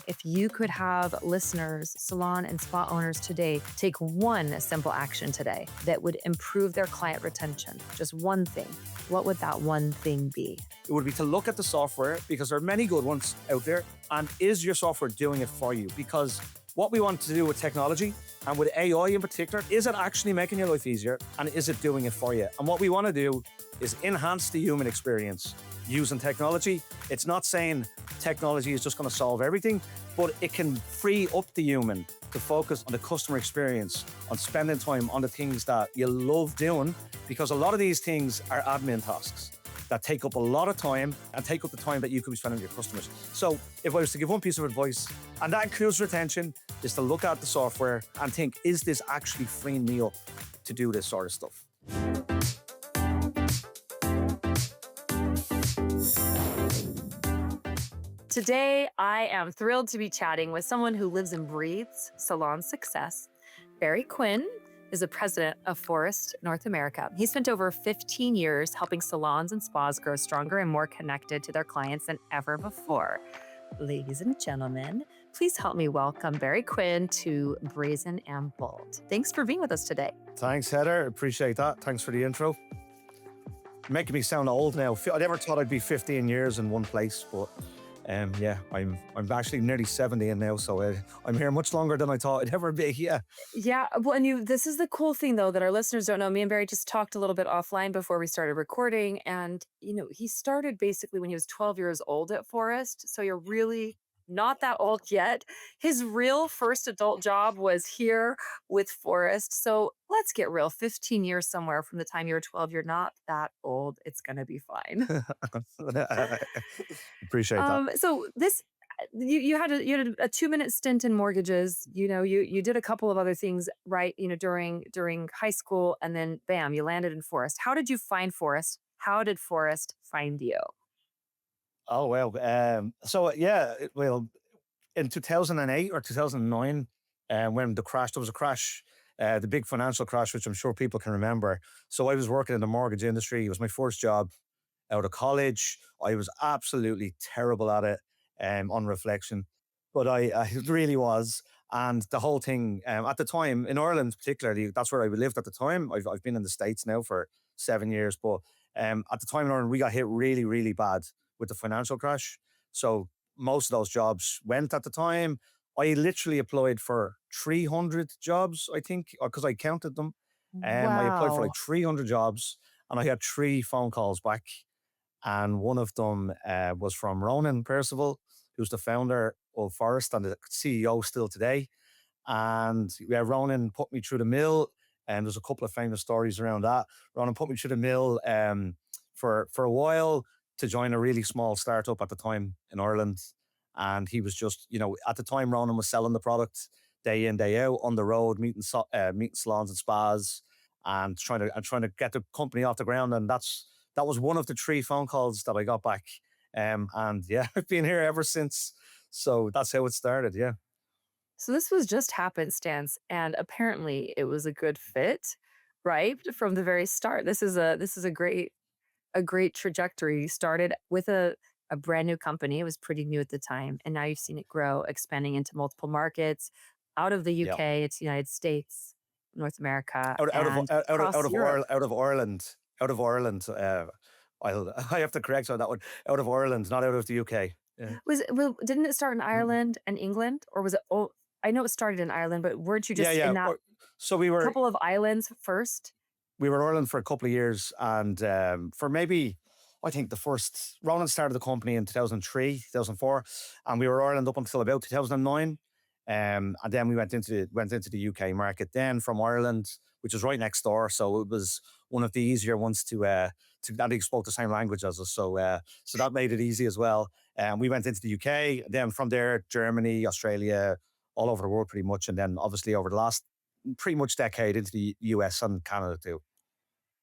if you could have listeners, salon and spa owners today take one simple action today that would improve their client retention, just one thing, what would that one thing be? It would be to look at the software, because there are many good ones out there. And is your software doing it for you? Because what we want to do with technology and with AI in particular, is it actually making your life easier, and is it doing it for you? And what we want to do is enhance the human experience using technology. It's not saying technology is just going to solve everything, but it can free up the human to focus on the customer experience, on spending time on the things that you love doing, because a lot of these things are admin tasks that take up a lot of time and take up the time that you could be spending with your customers. So if I was to give one piece of advice, and that includes retention, is to look at the software and think, is this actually freeing me up to do this sort of stuff? Today, I am thrilled to be chatting with someone who lives and breathes salon success. Barry Quinn is the president of Phorest North America. He spent over 15 years helping salons and spas grow stronger and more connected to their clients than ever before. Ladies and gentlemen, please help me welcome Barry Quinn to Brazen and Bold. Thanks for being with us today. Thanks, Heather. Appreciate that. Thanks for the intro. Making me sound old now. I never thought I'd be 15 years in one place, but yeah, I'm actually nearly 70 now, so I'm here much longer than I thought I'd ever be. Yeah. Yeah. Well, and this is the cool thing though, that our listeners don't know. Me and Barry just talked a little bit offline before we started recording. And, he started basically when he was 12 years old at Phorest. So you're really not that old yet. His real first adult job was here with Phorest. So let's get real. 15 years somewhere from the time you were 12, you're not that old. It's going to be fine. Appreciate that. So this, you had a 2-minute stint in mortgages. You did a couple of other things, right? During high school, and then bam, you landed in Phorest. How did you find Phorest? How did Phorest find you? Oh, well. Well, in 2008 or 2009, when there was a crash, the big financial crash, which I'm sure people can remember. So I was working in the mortgage industry. It was my first job out of college. I was absolutely terrible at it, on reflection, but I really was. And the whole thing, at the time in Ireland particularly, that's where I lived at the time. I've been in the States now for 7 years, but at the time in Ireland, we got hit really, really bad with the financial crash. So most of those jobs went at the time. I literally applied for 300 jobs, I think, because I counted them. I applied for Wow. like 300 jobs, and I had 3 phone calls back. And one of them was from Ronan Percival, who's the founder of Phorest and the CEO still today. And yeah, Ronan put me through the mill, and there's a couple of famous stories around that. Ronan put me through the mill for a while to join a really small startup at the time in Ireland. And he was just, at the time, Ronan was selling the product day in, day out on the road, meeting salons and spas, and trying to get the company off the ground. And that was one of the 3 phone calls that I got back. And yeah, I've been here ever since. So that's how it started. Yeah. So this was just happenstance, and apparently it was a good fit, right? From the very start. This is a great trajectory. You started with a brand new company. It was pretty new at the time, and now you've seen it grow, expanding into multiple markets, out of the Yeah. UK, it's United States, North America, Out and across Europe. Out of Ireland. I have to correct on that one. Out of Ireland, not out of the UK. Yeah. Well, didn't it start in Mm. Ireland and England, or was it? Oh, I know it started in Ireland, but weren't you Yeah, just in yeah. that So couple of islands first? we were in Ireland for a couple of years, and for maybe, I think Ronan started the company in 2003, 2004, and we were in Ireland up until about 2009. And then we went into the UK market then from Ireland, which was right next door. So it was one of the easier ones and they spoke the same language as us. So that made it easy as well. And we went into the UK, then from there, Germany, Australia, all over the world pretty much. And then obviously over the last pretty much decade into the US and Canada too.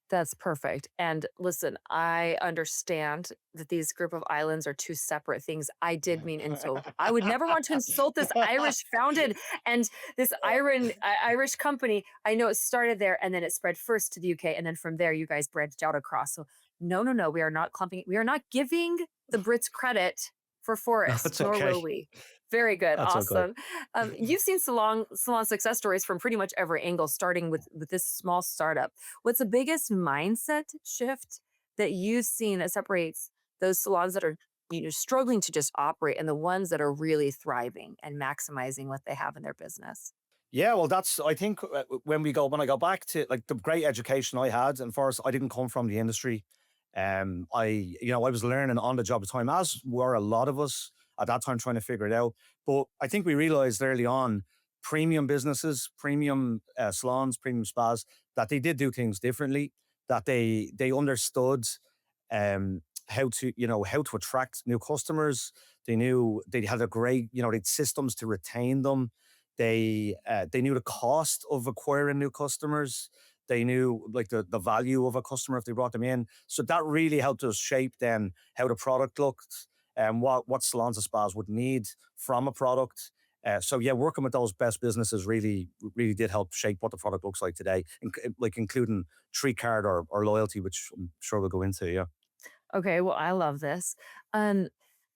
That's perfect. And listen, I understand that these group of islands are 2 separate things. I did mean insult. I would never want to insult this Irish founded and this Irish company. I know it started there and then it spread first to the UK, and then from there you guys branched out across. So no, we are not clumping. We are not giving the Brits credit for No, Phorest, it's nor okay. will we. Very good. That's okay. Awesome. You've seen salon success stories from pretty much every angle, starting with this small startup. What's the biggest mindset shift that you've seen that separates those salons that are struggling to just operate and the ones that are really thriving and maximizing what they have in their business? Yeah, well, that's I think when I go back to like the great education I had, and first I didn't come from the industry. I was learning on the job at the time, as were a lot of us at that time trying to figure it out. But I think we realized early on, premium businesses, premium salons, premium spas, that they did do things differently. That they understood how to attract new customers. They knew they had a great they'd systems to retain them. They knew the cost of acquiring new customers. They knew like the value of a customer if they brought them in. So that really helped us shape then how the product looked and what salons and spas would need from a product. So yeah, working with those best businesses really did help shape what the product looks like today, like including tree card or loyalty, which I'm sure we'll go into. Yeah. Okay, well, I love this. Um,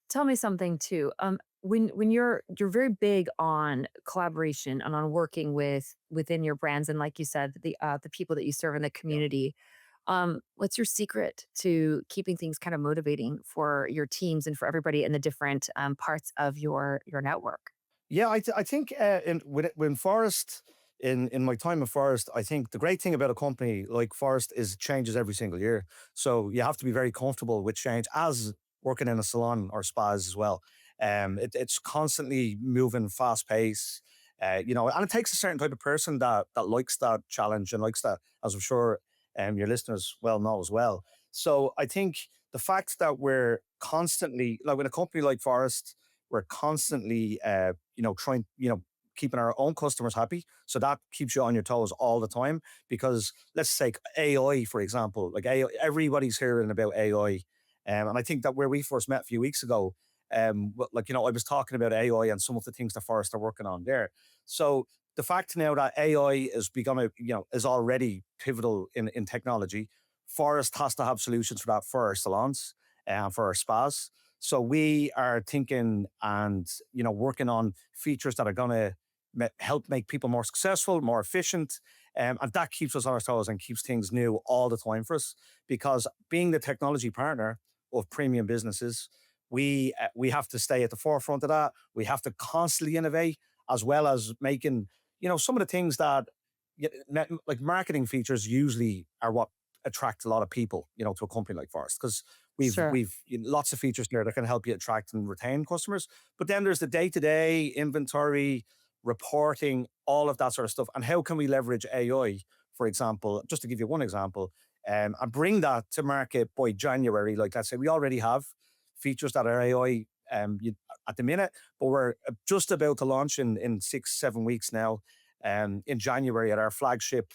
Tell me something too. When you're very big on collaboration and on working within your brands, and like you said, the people that you serve in the Yeah. community. What's your secret to keeping things kind of motivating for your teams and for everybody in the different parts of your network? Yeah, I think when Forest in my time in Forest, I think the great thing about a company like Forest is it changes every single year. So you have to be very comfortable with change as working in a salon or spas as well. It's constantly moving, fast pace. And it takes a certain type of person that likes that challenge and likes that, as I'm sure your listeners well know as well. So I think the fact that we're constantly like with a company like Forest, we're constantly trying, keeping our own customers happy. So that keeps you on your toes all the time. Because let's take AI, for example. Like AI, everybody's hearing about AI. And I think that where we first met a few weeks ago, I was talking about AI and some of the things that Forest are working on there. So the fact now that AI is becoming, is already pivotal in technology, Forest has to have solutions for that for our salons and for our spas. So we are thinking and working on features that are going to help make people more successful, more efficient, and that keeps us on our toes and keeps things new all the time for us. Because being the technology partner of premium businesses, we have to stay at the forefront of that. We have to constantly innovate, as well as making some of the things that like marketing features usually are what attract a lot of people to a company like Forest because Sure. we've lots of features there that can help you attract and retain customers. But then there's the day to day inventory, reporting, all of that sort of stuff. And how can we leverage AI, for example, just to give you one example, and bring that to market by January? Like, let's say we already have features that are AI at the minute, but we're just about to launch in 6, 7 weeks now in January at our flagship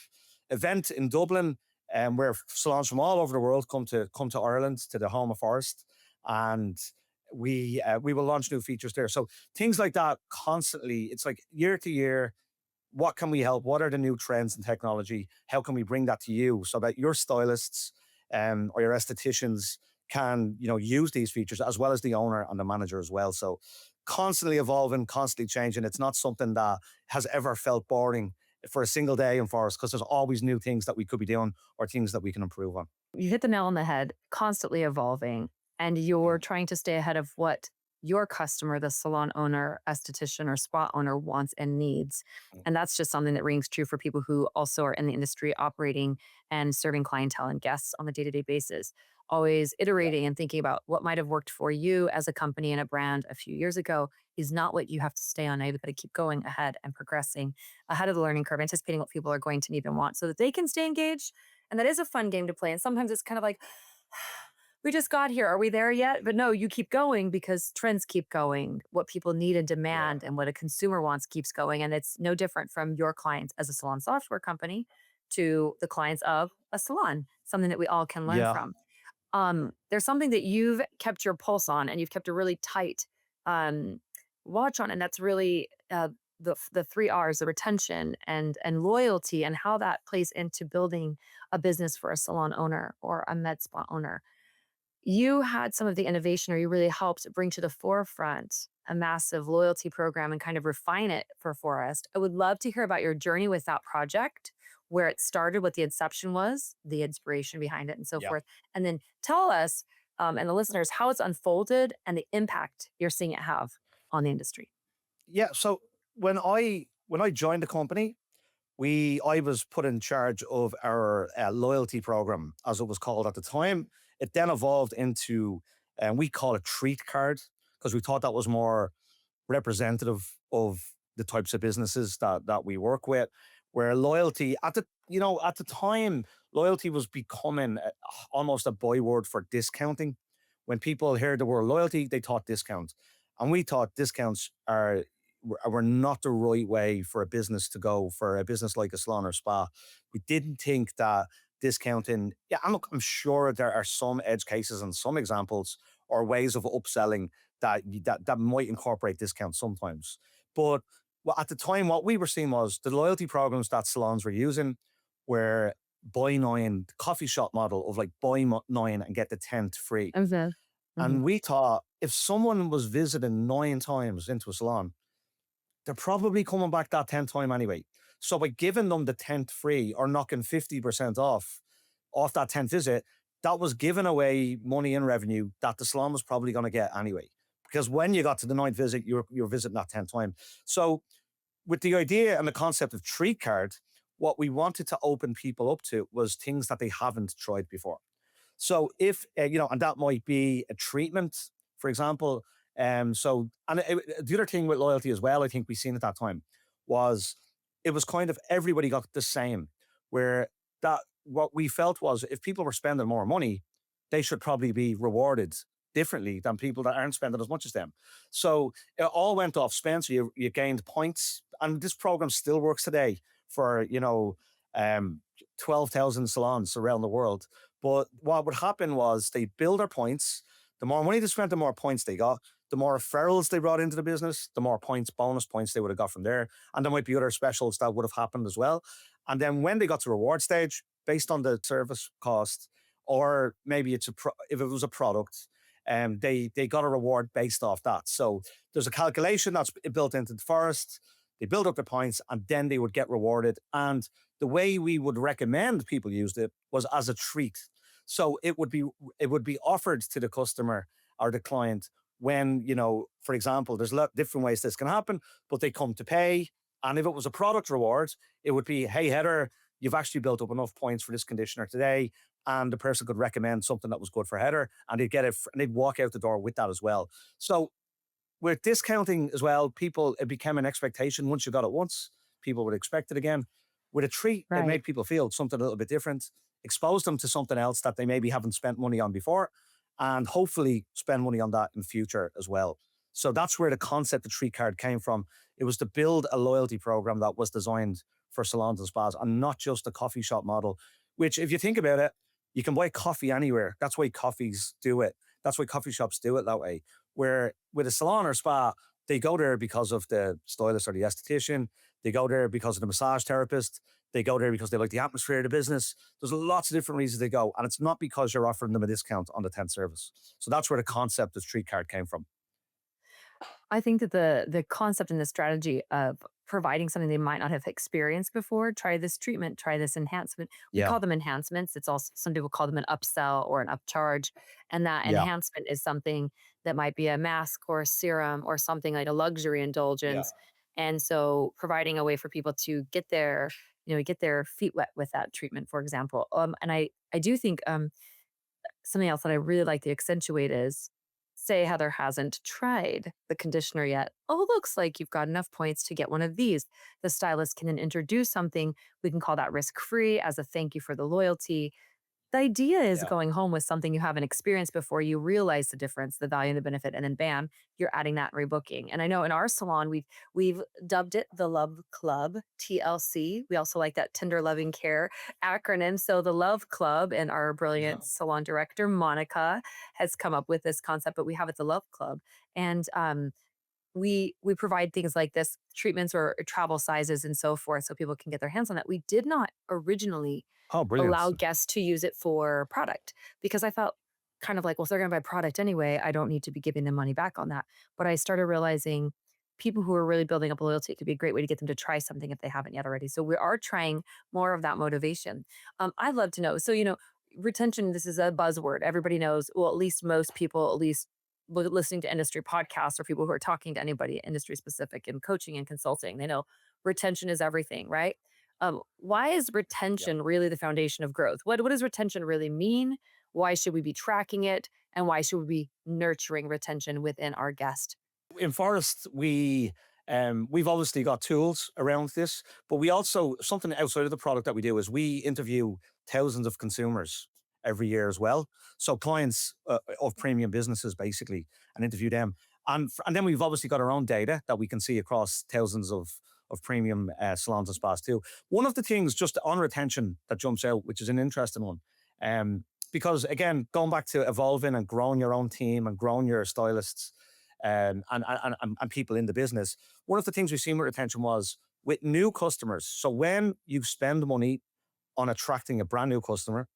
event in Dublin, where salons from all over the world come to Ireland, to the home of Forest, and we will launch new features there. So things like that constantly. It's like year to year. What can we help? What are the new trends in technology? How can we bring that to you so that your stylists or your estheticians can use these features as well as the owner and the manager as well. So constantly evolving, constantly changing. It's not something that has ever felt boring for a single day in Forest because there's always new things that we could be doing or things that we can improve on. You hit the nail on the head, constantly evolving, and you're Mm, trying to stay ahead of what your customer, the salon owner, esthetician, or spa owner wants and needs. mm, And that's just something that rings true for people who also are in the industry operating and serving clientele and guests on a day to day basis. Always yeah, iterating and thinking about what might have worked for you as a company and a brand a few years ago is not what you have to stay on. Now you've got to keep going ahead and progressing ahead of the learning curve, anticipating what people are going to need and want so that they can stay engaged, and that is a fun game to play. And sometimes it's kind of like, we just got here. Are we there yet? But no, you keep going because trends keep going. What people need and yeah, demand and what a consumer wants keeps going. And it's no different from your clients as a salon software company to the clients of a salon, something that we all can learn yeah, from. There's something that you've kept your pulse on and you've kept a really tight um, watch on, and that's really the three R's: the retention and loyalty, and how that plays into building a business for a salon owner or a med spa owner. You had some of the innovation, or you really helped bring to the forefront a massive loyalty program and kind of refine it for Forest. I would love to hear about your journey with that project, where it started, what the inception was, the inspiration behind it, and so Yeah. forth. And then tell us and the listeners how it's unfolded and the impact you're seeing it have on the industry. Yeah. So when I joined the company, I was put in charge of our loyalty program, as it was called at the time. It then evolved into, and we call it treat card, because we thought that was more representative of the types of businesses that we work with. Where loyalty at the time, loyalty was becoming almost a byword for discounting. When people heard the word loyalty, they thought discount, and we thought discounts were not the right way for a business to go, for a business like a salon or spa. We didn't think that discounting, yeah, and look, I'm sure there are some edge cases and some examples or ways of upselling that might incorporate discounts sometimes. But at the time, what we were seeing was the loyalty programs that salons were using were buy nine coffee shop model of like buy nine and get the 10th free. Mhm. And Mhm. we thought if someone was visiting 9 times into a salon, they're probably coming back that 10th time anyway. So by giving them the 10th free or knocking 50% off that 10th visit, that was giving away money and revenue that the salon was probably going to get anyway. Because when you got to the ninth visit, you're visiting that 10th time. So with the idea and the concept of treat card, what we wanted to open people up to was things that they haven't tried before. So if and that might be a treatment, for example. The other thing with loyalty as well, I think we seen at that time was it was kind of everybody got the same. Where that what we felt was if people were spending more money, they should probably be rewarded differently than people that aren't spending as much as them. So it all went off Spencer. You gained points, and this program still works today for 12,000 salons around the world. But what would happen was they build their points. The more money they spent, the more points they got. The more referrals they brought into the business, the more points, bonus points they would have got from there. And there might be other specials that would have happened as well. And then when they got to reward stage, based on the service cost, or maybe if it was a product, they got a reward based off that. So there's a calculation that's built into the Phorest. They build up their points, and then they would get rewarded. And the way we would recommend people used it was as a treat. So it would be offered to the customer or the client when, for example, there's a lot different ways this can happen, but they come to pay. And if it was a product reward, it would be, hey, Heather, you've actually built up enough points for this conditioner today. And the person could recommend something that was good for Heather, and they'd get it, and they'd walk out the door with that as well. So with discounting as well, it became an expectation. Once you got it once, people would expect it again. With a treat, it Right. made people feel something a little bit different, expose them to something else that they maybe haven't spent money on before, and hopefully spend money on that in future as well. So that's where the concept of treat card came from. It was to build a loyalty program that was designed for salons and spas and not just a coffee shop model, which, if you think about it, you can buy coffee anywhere. That's why coffees do it. That's why coffee shops do it that way. Where with a salon or spa, they go there because of the stylist or the esthetician. They go there because of the massage therapist. They go there because they like the atmosphere of the business. There's lots of different reasons they go. And it's not because you're offering them a discount on the 10th service. So that's where the concept of street card came from. I think that the concept and the strategy of providing something they might not have experienced before, try this treatment, try this enhancement. We Yeah. call them enhancements. It's also some people call them an upsell or an upcharge. And that Yeah. enhancement is something that might be a mask or a serum or something like a luxury Yeah. indulgence. And so providing a way for people to get their feet wet with that treatment, for example. And I do think something else that I really like to accentuate is, say Heather hasn't tried the conditioner yet. Oh, looks like you've got enough points to get one of these. The stylist can then introduce something. We can call that risk free as a thank you for the loyalty. The idea is Yeah. going home with something you haven't experienced before, you realize the difference, the value and the benefit, and then bam, you're adding that rebooking. And I know in our salon, we've dubbed it the Love Club, TLC. We also like that tender loving care acronym. So the Love Club and our Yeah. brilliant salon director, Monica, has come up with this concept, but we have it the Love Club. And we provide things like this, treatments or travel sizes and so forth, so people can get their hands on that. We did not originally Oh, brilliant. allow guests to use it for product because I felt kind of like, well, if they're going to buy product anyway, I don't need to be giving them money back on that. But I started realizing people who are really building up loyalty, it could be a great way to get them to try something if they haven't yet already. So we are trying more of that motivation. I'd love to know. So, retention, this is a buzzword. Everybody knows, well, at least most people, at least listening to industry podcasts or people who are talking to anybody industry specific in coaching and consulting, they know retention is everything, right? Why is Yep. retention really the foundation of growth? What does retention really mean? Why should we be tracking it? And why should we be nurturing retention within our guest? In Forest, we've obviously got tools around this, but we also something outside of the product that we do is we interview thousands of consumers every year as well. So clients of premium businesses basically, and interview them, and then we've obviously got our own data that we can see across thousands of premium salons and spas too. One of the things just on retention that jumps out, which is an interesting one, um, because again, going back to evolving and growing your own team and growing your stylists and people in the business. One of the things we've seen with retention was with new customers. So when you spend money on attracting a brand new customer,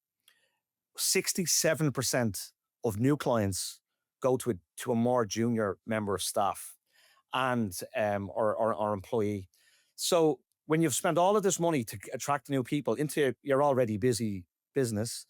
67% of new clients go to a more junior member of staff and or employee. So when you've spent all of this money to attract new people into your already busy business,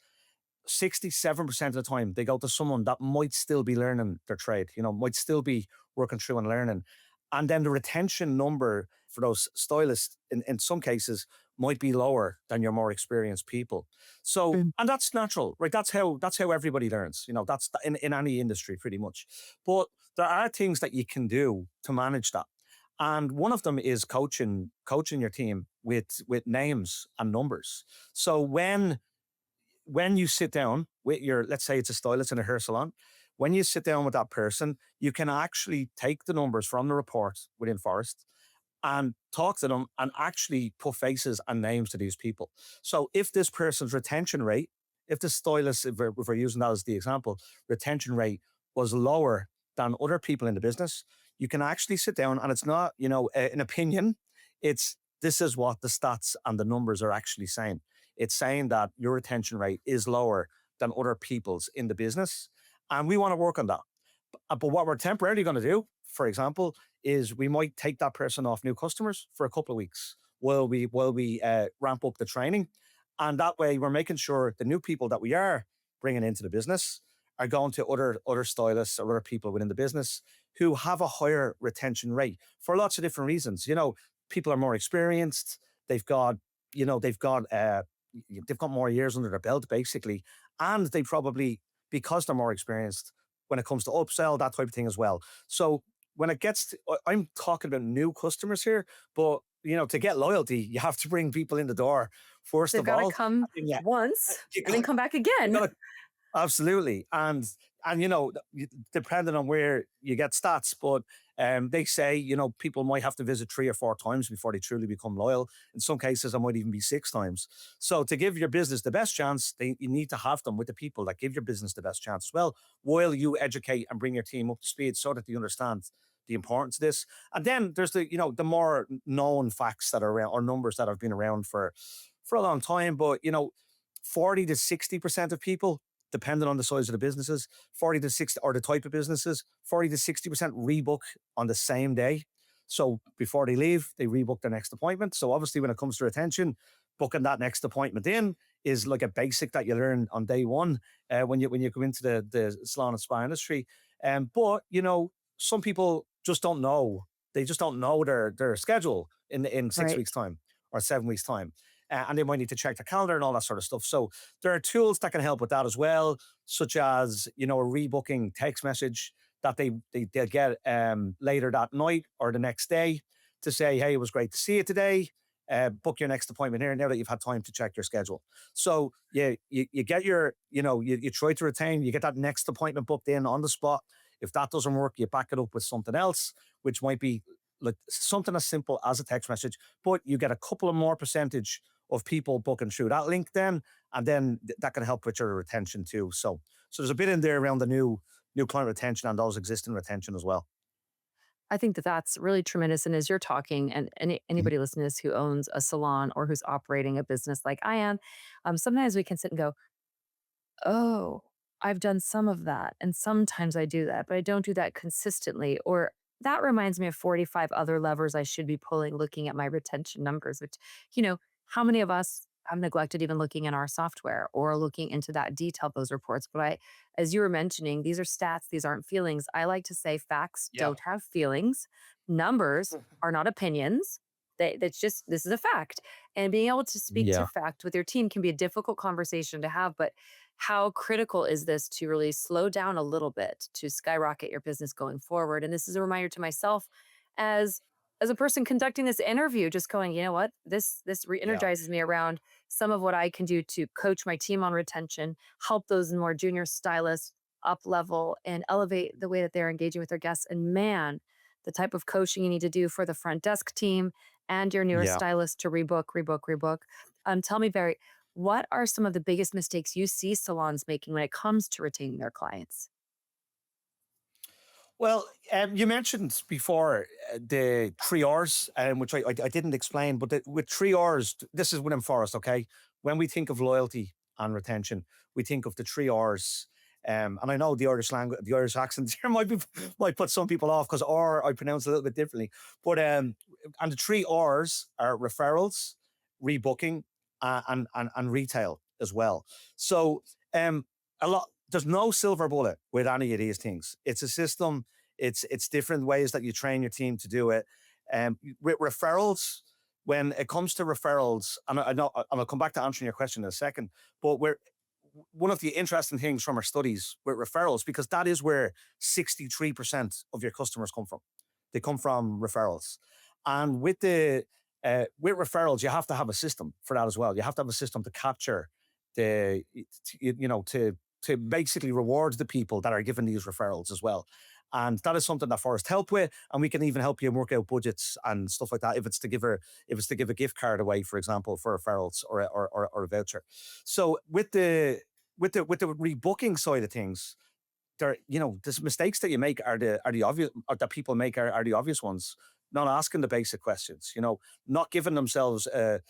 67% of the time they go to someone that might still be learning their trade, might still be working through and learning. And then the retention number for those stylists in some cases might be lower than your more experienced people. So, Mm. and that's natural, right? That's how everybody learns. That's in any industry pretty much. But there are things that you can do to manage that. And one of them is coaching your team with names and numbers. So when you sit down with your, let's say it's a stylist in a hair salon, when you sit down with that person, you can actually take the numbers from the report within Forest and talk to them and actually put faces and names to these people. So if this person's retention rate, if the stylist, if we're using that as the example, retention rate was lower than other people in the business, you can actually sit down and it's not, an opinion. It's this is what the stats and the numbers are actually saying. It's saying that your retention rate is lower than other people's in the business. And we want to work on that. But what we're temporarily going to do, for example, is we might take that person off new customers for a couple of weeks while we ramp up the training, and that way we're making sure the new people that we are bringing into the business are going to other stylists or other people within the business who have a higher retention rate for lots of different reasons. People are more experienced. They've got they've got more years under their belt basically, and they probably because they're more experienced when it comes to upsell, that type of thing as well. So when it gets to, I'm talking about new customers here, but to get loyalty, you have to bring people in the door first They've of got to all. come And yeah, once you and then got come back you again. got to absolutely. And depending on where you get stats, but they say, people might have to visit 3 or 4 times before they truly become loyal. In some cases, it might even be 6 times. So to give your business the best chance, you need to have them with the people that give your business the best chance as well, while you educate and bring your team up to speed so that they understand the importance of this. And then there's the more known facts that are around or numbers that have been around for a long time. But 40 to 60% of people, depending on the size of the businesses, 40 to 60 or the type of businesses, 40 to 60% rebook on the same day. So before they leave, they rebook their next appointment. So obviously, when it comes to retention, booking that next appointment in is like a basic that you learn on day one when you come into the salon and spa industry. But some people just don't know. They just don't know their schedule in six Right. weeks time or 7 weeks time, and they might need to check their calendar and all that sort of stuff. So there are tools that can help with that as well, such as a rebooking text message that they'll get later that night or the next day to say, "Hey, it was great to see you today. Book your next appointment here now that you've had time to check your schedule." So yeah, you get your you try to retain, you get that next appointment booked in on the spot. If that doesn't work, you back it up with something else, which might be like something as simple as a text message, but you get a couple of more percentage of people booking through that link then, and then that can help with your retention too. So there's a bit in there around the new client retention and those existing retention as well. I think that that's really tremendous. And as you're talking, and Mhm. anybody listening to this who owns a salon or who's operating a business like I am, sometimes we can sit and go, oh. I've done some of that, and sometimes I do that, but I don't do that consistently. Or that reminds me of 45 other levers I should be pulling looking at my retention numbers, which, how many of us have neglected even looking in our software or looking into that detail of those reports? But as you were mentioning, these are stats, these aren't feelings. I like to say facts Yeah. don't have feelings, numbers are not opinions. This is a fact. And being able to speak to Yeah. fact with your team can be a difficult conversation to have, but how critical is this to really slow down a little bit to skyrocket your business going forward? And this is a reminder to myself as as a person conducting this interview, just going, you know what, this Yeah. re-energizes me around some of what I can do to coach my team on retention, help those more junior stylists up level and elevate the way that they're engaging with their guests. And man, the type of coaching you need to do for the front desk team and your newer Yeah. stylist to rebook, rebook, rebook. Tell me, Barry, what are some of the biggest mistakes you see salons making when it comes to retaining their clients? Well, you mentioned before the 3 R's, which I didn't explain, but with 3 R's, this is within Forest, okay? When we think of loyalty and retention, we think of the 3 R's. And I know the Irish language, the Irish accent here might put some people off because R I pronounce a little bit differently. But and the 3 R's are referrals, rebooking, and retail as well. So a lot there's no silver bullet with any of these things. It's a system. It's different ways that you train your team to do it. With referrals, when it comes to referrals, and I know, and I'll come back to answering your question in a second, but we're one of the interesting things from our studies with referrals, because that is where 63% of your customers come from. They come from referrals. And with referrals, you have to have a system for that as well. You have to have a system to capture the, to basically reward the people that are given these referrals as well. And that is something that Forest help with, and we can even help you work out budgets and stuff like that. If it's to give a gift card away, for example, for referrals or a voucher. So with the rebooking side of things, the mistakes that you make are the obvious, or that people make are the obvious ones. Not asking the basic questions, not giving themselves a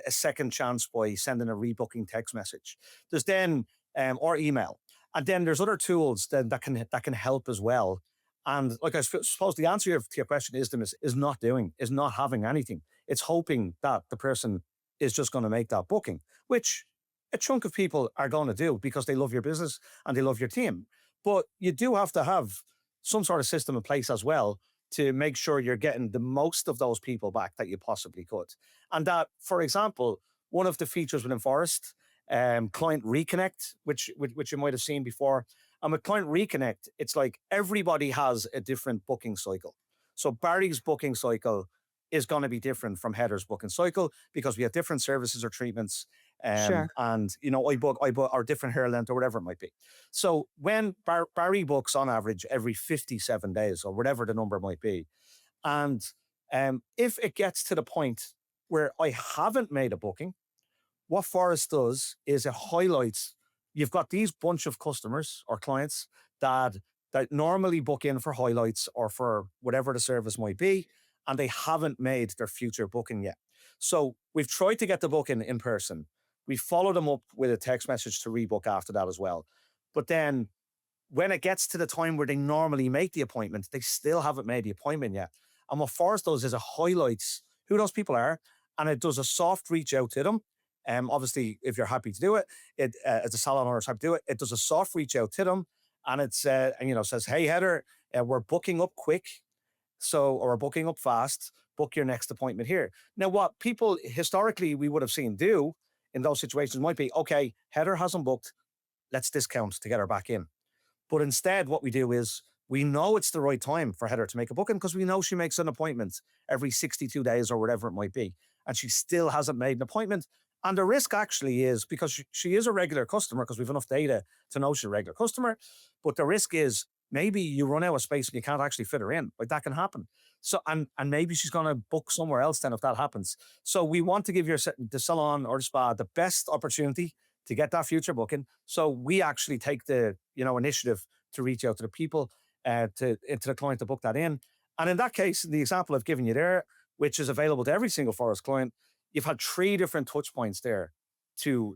second chance by sending a rebooking text message. There's then or email, and then there's other tools that can help as well. And like suppose the answer to your question is not having anything. It's hoping that the person is just going to make that booking, which a chunk of people are going to do because they love your business and they love your team. But you do have to have some sort of system in place as well to make sure you're getting the most of those people back that you possibly could. And that, for example, one of the features within Forest, Client Reconnect, which you might have seen before. And with Client Reconnect, it's like everybody has a different booking cycle. So Barry's booking cycle is going to be different from Heather's booking cycle because we have different services or treatments. Sure. And I book our different hair length or whatever it might be. So when Barry books on average every 57 days or whatever the number might be, and if it gets to the point where I haven't made a booking, what Forest does is it highlights you've got these bunch of customers or clients that normally book in for highlights or for whatever the service might be, and they haven't made their future booking yet. So we've tried to get the booking in person. We follow them up with a text message to rebook after that as well. But then when it gets to the time where they normally make the appointment, they still haven't made the appointment yet. And what Forest does is it highlights who those people are, and it does a soft reach out to them. Obviously, if you're happy to do it, as a salon owner is happy to do it, it does a soft reach out to them, and it's says, "Hey Heather, we're booking up quick, or we're booking up fast. Book your next appointment here." Now, what people historically we would have seen do in those situations might be, okay, Heather hasn't booked, let's discount to get her back in. But instead, what we do is we know it's the right time for Heather to make a booking because we know she makes an appointment every 62 days or whatever it might be. And she still hasn't made an appointment. And the risk actually is because she is a regular customer because we've enough data to know she's a regular customer. But the risk is maybe you run out of space and you can't actually fit her in. Like that can happen. So, and maybe she's going to book somewhere else then if that happens. So we want to give the salon or the spa the best opportunity to get that future booking. So we actually take the initiative to reach out to the people, to the client to book that in. And in that case, the example I've given you there, which is available to every single Forest client, you've had 3 different touch points there to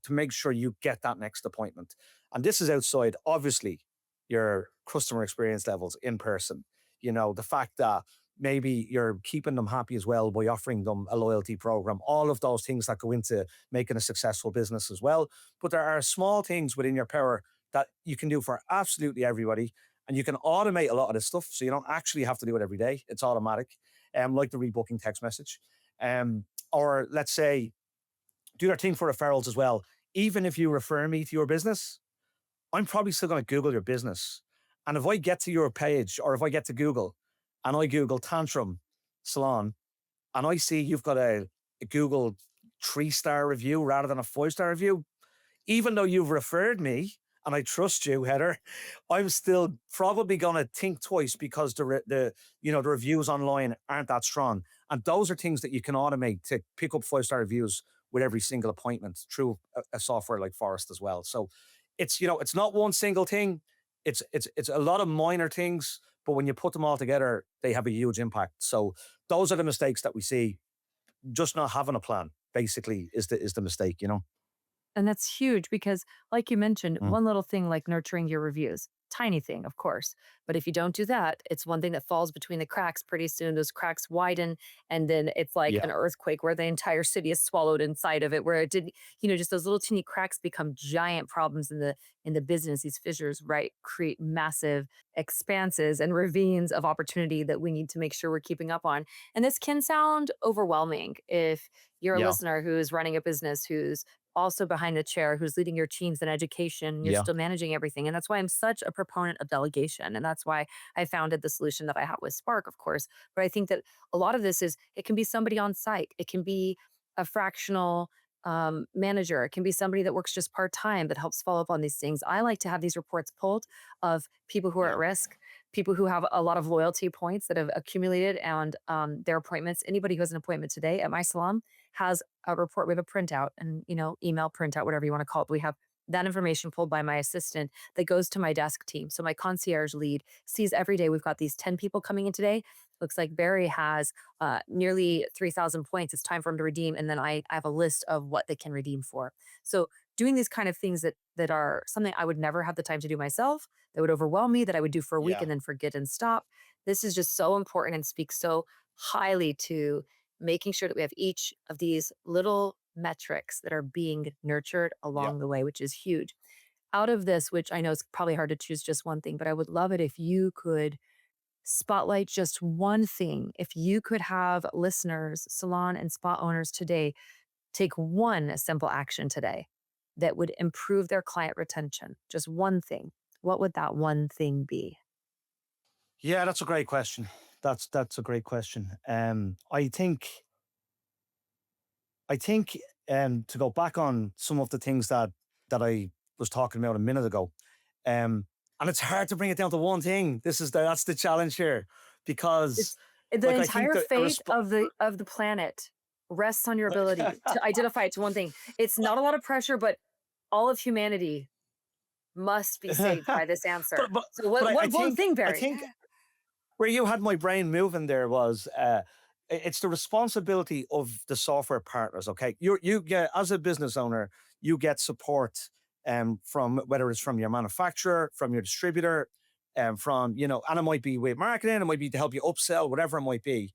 make sure you get that next appointment. And this is outside, obviously, your customer experience levels in person. The fact that maybe you're keeping them happy as well by offering them a loyalty program, all of those things that go into making a successful business as well. But there are small things within your power that you can do for absolutely everybody. And you can automate a lot of this stuff. So you don't actually have to do it every day. It's automatic, like the rebooking text message. Or let's say, do your thing for referrals as well. Even if you refer me to your business, I'm probably still going to Google your business. And if I get to your page or if I get to Google and I Google Tantrum Salon and I see you've got a Google 3-star review rather than a 5-star review, even though you've referred me and I trust you, Heather, I'm still probably going to think twice because the reviews online aren't that strong. And those are things that you can automate to pick up 5-star reviews with every single appointment through a software like Phorest as well. So it's not one single thing. It's a lot of minor things, but when you put them all together, they have a huge impact. So those are the mistakes that we see. Just not having a plan basically is the mistake. And that's huge because, like you mentioned, Mm. one little thing like nurturing your reviews, tiny thing, of course. But if you don't do that, it's one thing that falls between the cracks. Pretty soon, those cracks widen. And then it's like Yeah. an earthquake where the entire city is swallowed inside of it, where it did, just those little teeny cracks become giant problems in the business. These fissures, right, create massive expanses and ravines of opportunity that we need to make sure we're keeping up on. And this can sound overwhelming if you're a Yeah. listener who's running a business, who's also behind the chair, who's leading your teams in education. You're Yeah. still managing everything. And that's why I'm such a proponent of delegation. And that's why I founded the solution that I have with Spark, of course. But I think that a lot of this is it can be somebody on site, it can be a fractional manager, it can be somebody that works just part time that helps follow up on these things. I like to have these reports pulled of people who are at Yeah. risk, people who have a lot of loyalty points that have accumulated and their appointments. Anybody who has an appointment today at my salon has a report. We have a printout and, email printout, whatever you want to call it. We have that information pulled by my assistant that goes to my desk team. So my concierge lead sees every day we've got these 10 people coming in today. Looks like Barry has nearly 3,000 points. It's time for him to redeem. And then I have a list of what they can redeem for. So doing these kind of things that are something I would never have the time to do myself, that would overwhelm me, that I would do for a week Yeah. and then forget and stop. This is just so important and speaks so highly to making sure that we have each of these little metrics that are being nurtured Yeah. along the way, which is huge. Out of this, which I know is probably hard to choose just one thing, but I would love it if you could spotlight just one thing. If you could have listeners, salon and spa owners today take one simple action today that would improve their client retention, just one thing, what would that one thing be? Yeah, that's a great question. That's a great question. I think to go back on some of the things that I was talking about a minute ago, and it's hard to bring it down to one thing. That's the challenge here, because It's the like I think entire that fate of the planet rests on your ability to identify it to one thing. It's not a lot of pressure, but all of humanity must be saved by this but answer. but So but I what one think thing, I Barry? think where you had my brain moving there was it's the responsibility of the software partners. Okay, you get, as a business owner, you get support from, whether it's from your manufacturer, from your distributor, from and it might be with marketing, it might be to help you upsell, whatever it might be.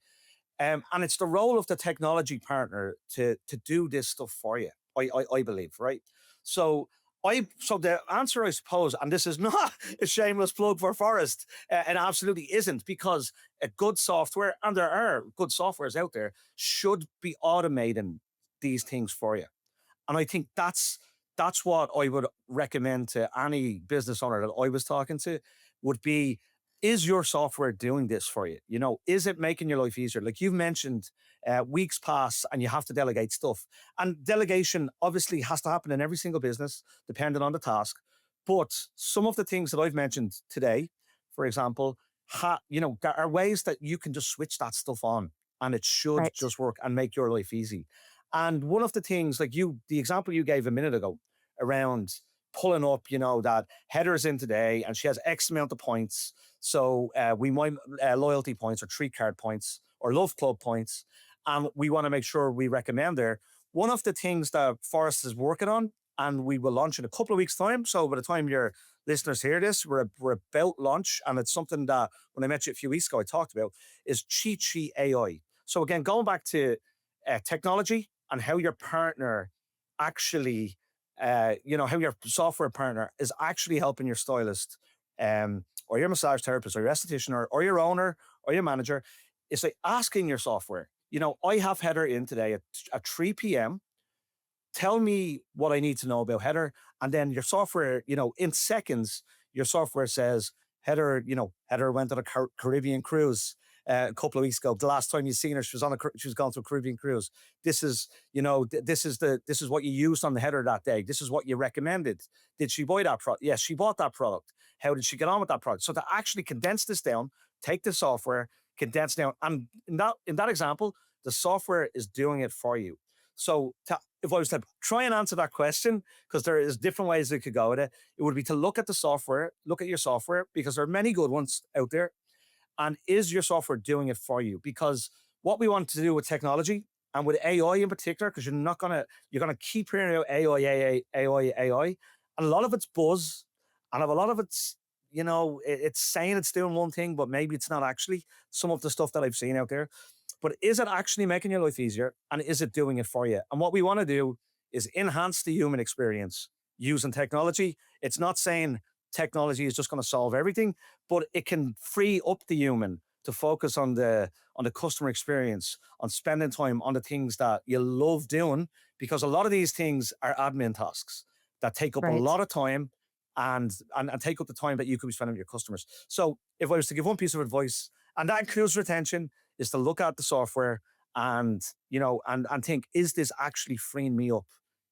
And it's the role of the technology partner to do this stuff for you. I believe, right? So so the answer, I suppose, and this is not a shameless plug for Forest, it absolutely isn't, because a good software, and there are good softwares out there, should be automating these things for you. And I think that's what I would recommend to any business owner that I was talking to, would be, is your software doing this for you? Is it making your life easier? Like you've mentioned, weeks pass and you have to delegate stuff. And delegation obviously has to happen in every single business, depending on the task. But some of the things that I've mentioned today, for example, there are ways that you can just switch that stuff on and it should Right. just work and make your life easy. And one of the things, like the example you gave a minute ago around pulling up, that Heather's in today and she has X amount of points. So we might loyalty points or treat card points or love club points. And we want to make sure we recommend there. One of the things that Forrest is working on and we will launch in a couple of weeks' time. So by the time your listeners hear this, we're about launch, and it's something that when I met you a few weeks ago, I talked about is Cheat Sheet AI. So again, going back to technology and how your partner actually, how your software partner is actually helping your stylist, or your massage therapist, or your esthetician, or your owner, or your manager. It's like asking your software. I have Heather in today at 3 p.m. Tell me what I need to know about Heather. And then your software, in seconds, your software says, Heather went on a Caribbean cruise a couple of weeks ago. The last time you seen her, she was going to a Caribbean cruise. This is, this is what you used on the Heather that day. This is what you recommended. Did she buy that product? Yes, she bought that product. How did she get on with that product? So to actually condense this down, take the software, condense down, and in that example, the software is doing it for you. So if I was to try and answer that question, because there is different ways we could go with it, it would be to look at the software, look at your software, because there are many good ones out there. And is your software doing it for you? Because what we want to do with technology and with AI in particular, because you're gonna keep hearing about AI, and a lot of it's buzz, and a lot of it's it's saying it's doing one thing, but maybe it's not actually. Some of the stuff that I've seen out there, but is it actually making your life easier, and is it doing it for you? And what we want to do is enhance the human experience using technology. It's not saying technology is just going to solve everything, but it can free up the human to focus on the customer experience, on spending time on the things that you love doing, because a lot of these things are admin tasks that take up a Right. lot of time, and take up the time that you could be spending with your customers. So if I was to give one piece of advice, and that includes retention, is to look at the software and and think, is this actually freeing me up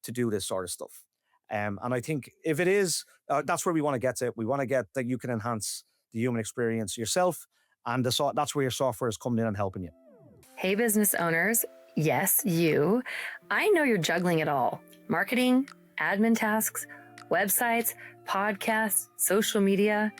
to do this sort of stuff? And I think if it is, that's where we want to get to. We want to get that you can enhance the human experience yourself, and that's where your software is coming in and helping you. Hey, business owners. Yes, you. I know you're juggling it all: marketing, admin tasks, websites, podcasts, social media.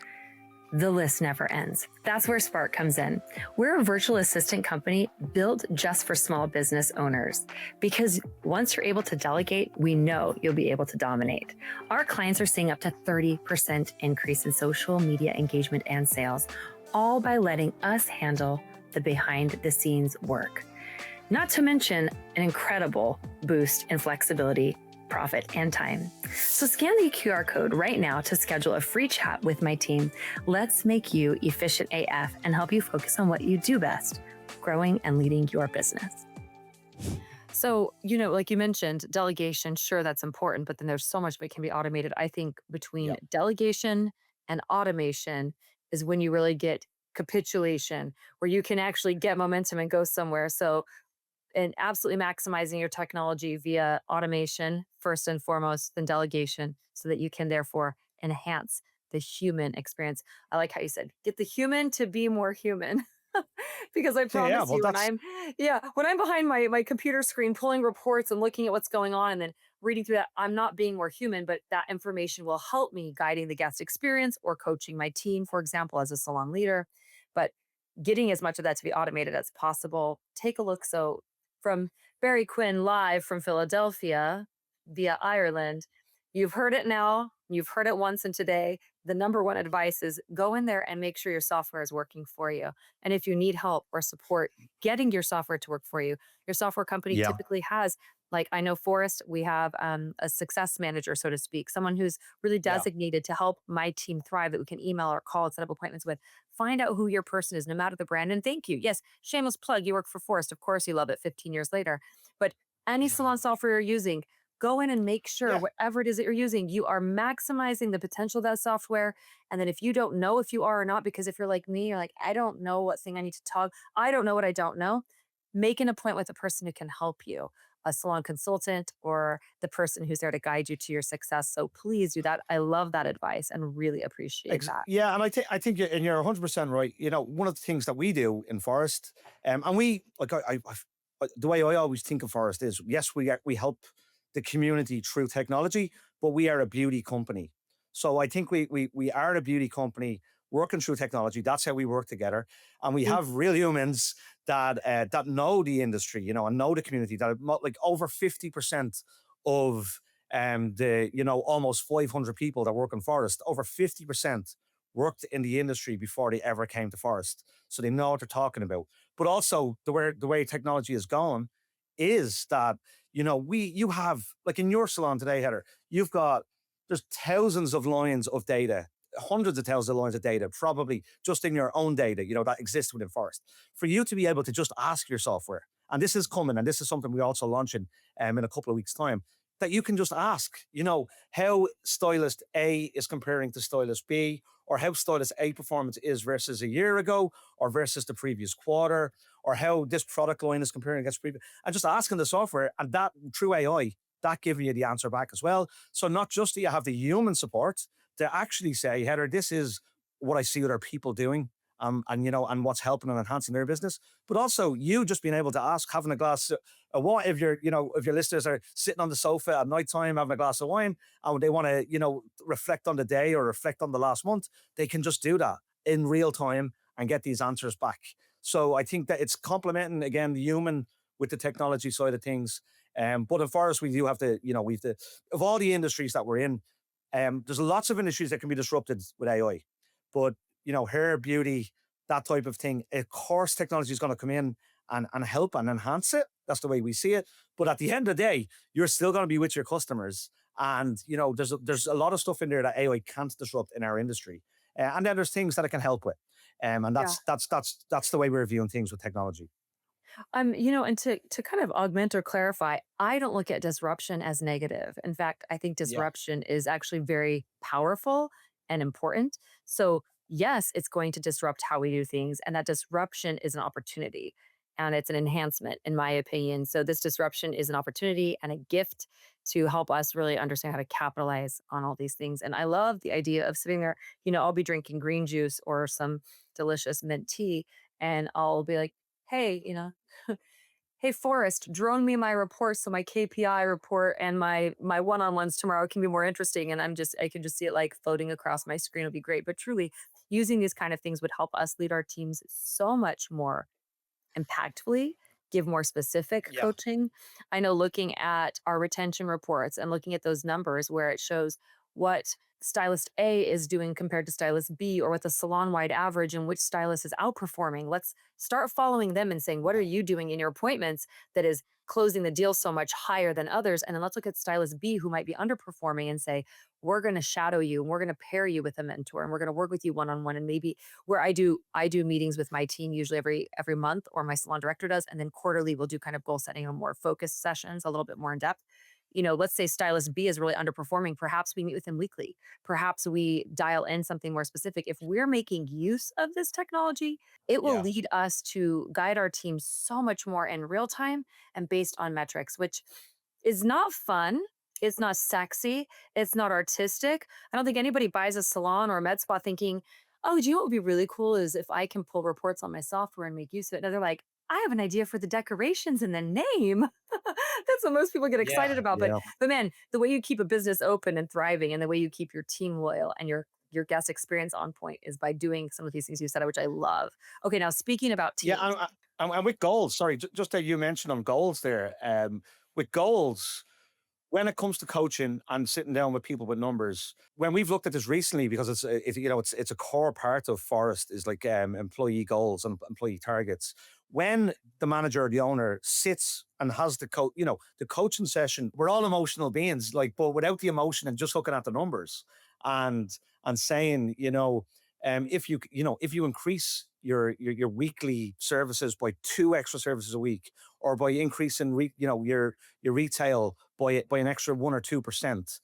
The list never ends. That's where Spark comes in. We're a virtual assistant company built just for small business owners, because once you're able to delegate, we know you'll be able to dominate. Our clients are seeing up to 30% increase in social media engagement and sales, all by letting us handle the behind the scenes work. Not to mention an incredible boost in flexibility, profit, and time. So scan the QR code right now to schedule a free chat with my team. Let's make you efficient AF and help you focus on what you do best: growing and leading your business. So, like you mentioned, delegation, sure, that's important, but then there's so much that can be automated. I think between Yeah. delegation and automation is when you really get capitulation, where you can actually get momentum and go somewhere. So, and absolutely maximizing your technology via automation first and foremost, then delegation, so that you can therefore enhance the human experience. I like how you said, get the human to be more human. Because I Yeah, yeah. promise Well, you, that's when I'm behind my computer screen pulling reports and looking at what's going on and then reading through that, I'm not being more human, but that information will help me guiding the guest experience or coaching my team, for example, as a salon leader. But getting as much of that to be automated as possible. Take a look. So from Barry Quinn live from Philadelphia via Ireland, you've heard it now. You've heard it once, and today the number one advice is go in there and make sure your software is working for you. And if you need help or support getting your software to work for you, your software company yeah. typically has, like I know Phorest, we have a success manager, so to speak, someone who's really Yeah. designated to help my team thrive, that we can email or call and set up appointments with. Find out who your person is, no matter the brand. And thank you. Yes, shameless plug. You work for Phorest. Of course, you love it 15 years later. But any salon software you're using, go in and make sure Yeah. whatever it is that you're using, you are maximizing the potential of that software. And then if you don't know if you are or not, because if you're like me, you're like, I don't know what thing I need to toggle, I don't know what I don't know, make an appointment with a person who can help you, a salon consultant or the person who's there to guide you to your success. So please do that. I love that advice and really appreciate that. Yeah, and I think you're 100% right. One of the things that we do in Forest, and we like the way I always think of Forest is, yes, we help the community through technology, but we are a beauty company. So I think we are a beauty company working through technology. That's how we work together, and we Mm. have real humans that know the industry, and know the community. That like over 50% of almost 500 people that work in Phorest, over 50% worked in the industry before they ever came to Phorest. So they know what they're talking about. But also the way technology is going is that, you have, like in your salon today, Heather, there's thousands of lines of data, hundreds of thousands of lines of data, probably just in your own data, that exists within Phorest. For you to be able to just ask your software, and this is coming, and this is something we're also launching in a couple of weeks' time, that you can just ask, how stylist A is comparing to stylist B, or how stylist A performance is versus a year ago, or versus the previous quarter, or how this product line is comparing against previous, and just asking the software, and that through AI, that giving you the answer back as well. So not just do you have the human support to actually say, Heather, this is what I see other people doing, and what's helping and enhancing their business, but also you just being able to ask, having a glass what if if your listeners are sitting on the sofa at night time having a glass of wine and they want to, reflect on the day or reflect on the last month, they can just do that in real time and get these answers back. So I think that it's complementing again the human with the technology side of things. But as far as we do have to, we've the of all the industries that we're in, there's lots of industries that can be disrupted with AI. But hair, beauty, that type of thing, of course, technology is going to come in and help and enhance it. That's the way we see it. But at the end of the day, you're still going to be with your customers. And, there's a lot of stuff in there that AI can't disrupt in our industry. And then there's things that it can help with. And Yeah. that's the way we're viewing things with technology. And to kind of augment or clarify, I don't look at disruption as negative. In fact, I think Yeah. disruption is actually very powerful and important. So, yes, it's going to disrupt how we do things, and that disruption is an opportunity and it's an enhancement, in my opinion. So, this disruption is an opportunity and a gift to help us really understand how to capitalize on all these things. And I love the idea of sitting there, I'll be drinking green juice or some delicious mint tea, and I'll be like, hey, hey Forrest, drone me my report so my KPI report and my one-on-ones tomorrow can be more interesting. And I can just see it like floating across my screen. It'll be great. But truly, using these kind of things would help us lead our teams so much more impactfully, give more specific Yeah. coaching. I know looking at our retention reports and looking at those numbers where it shows what stylist A is doing compared to stylist B, or what the salon wide average and which stylist is outperforming. Let's start following them and saying, what are you doing in your appointments that is closing the deal so much higher than others? And then let's look at stylist B who might be underperforming and say, we're going to shadow you and we're going to pair you with a mentor and we're going to work with you one on one. And maybe where I do meetings with my team usually every month, or my salon director does, and then quarterly we'll do kind of goal setting and more focused sessions, a little bit more in depth. Let's say stylist B is really underperforming. Perhaps we meet with him weekly. Perhaps we dial in something more specific. If we're making use of this technology, it will Yeah. lead us to guide our team so much more in real time and based on metrics, which is not fun. It's not sexy. It's not artistic. I don't think anybody buys a salon or a med spa thinking, oh, do you know what would be really cool is if I can pull reports on my software and make use of it. No, they're like, I have an idea for the decorations and the name. That's what most people get Yeah. excited about. But Yeah. but man, the way you keep a business open and thriving, and the way you keep your team loyal and your guest experience on point, is by doing some of these things you said, which I love. Okay, now speaking about Yeah. teams. And with goals, sorry, just that you mentioned on goals there. With goals, when it comes to coaching and sitting down with people with numbers, when we've looked at this recently, because it's a core part of Forest is like employee goals and employee targets. When the manager or the owner sits and has the coaching session, we're all emotional beings, like, but without the emotion and just looking at the numbers and saying, if you increase your weekly services by 2 extra services a week, or by increasing your retail by an extra 1 or 2%,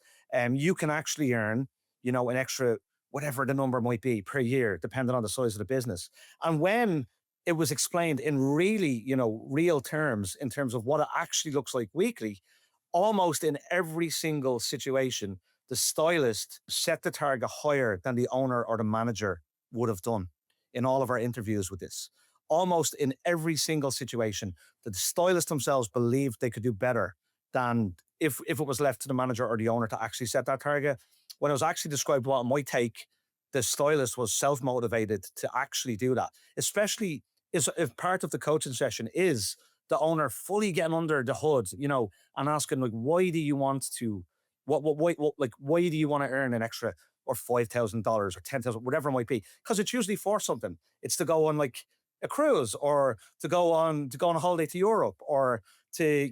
you can actually earn, an extra whatever the number might be per year, depending on the size of the business. And when it was explained in really, real terms, in terms of what it actually looks like weekly, almost in every single situation, the stylist set the target higher than the owner or the manager would have done in all of our interviews with this. Almost in every single situation, the stylists themselves believed they could do better than if it was left to the manager or the owner to actually set that target. When it was actually described what it might take, the stylist was self-motivated to actually do that. Especially if part of the coaching session is the owner fully getting under the hood, and asking, like, why do you want to, why do you want to earn an extra or $5,000 or 10,000, whatever it might be? Because it's usually for something. It's to go on like a cruise, or to go on a holiday to Europe, or to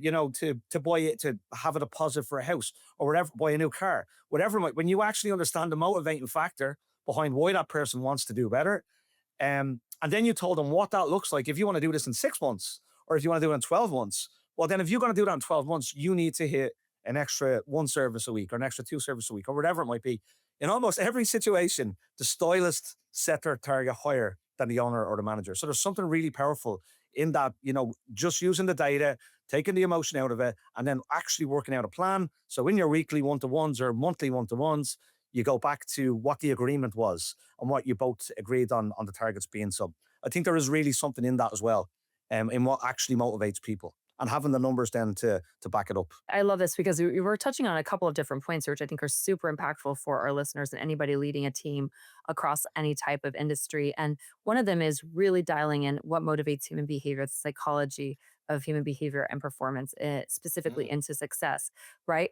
buy it, to have a deposit for a house, or whatever, buy a new car, whatever. When you actually understand the motivating factor behind why that person wants to do better, and then you told them what that looks like. If you want to do this in 6 months, or if you want to do it in 12 months, well, then if you're going to do that in 12 months, you need to hit an extra one service a week, or an extra two service a week, or whatever it might be. In almost every situation, the stylist set their target higher than the owner or the manager. So there's something really powerful in that, just using the data, taking the emotion out of it, and then actually working out a plan. So in your weekly one-to-ones or monthly one-to-ones, you go back to what the agreement was and what you both agreed on the targets being. So I think there is really something in that as well, in what actually motivates people, and having the numbers then to back it up. I love this because we were touching on a couple of different points, which I think are super impactful for our listeners and anybody leading a team across any type of industry. And one of them is really dialing in what motivates human behavior, the psychology of human behavior and performance, specifically Mm. into success, right?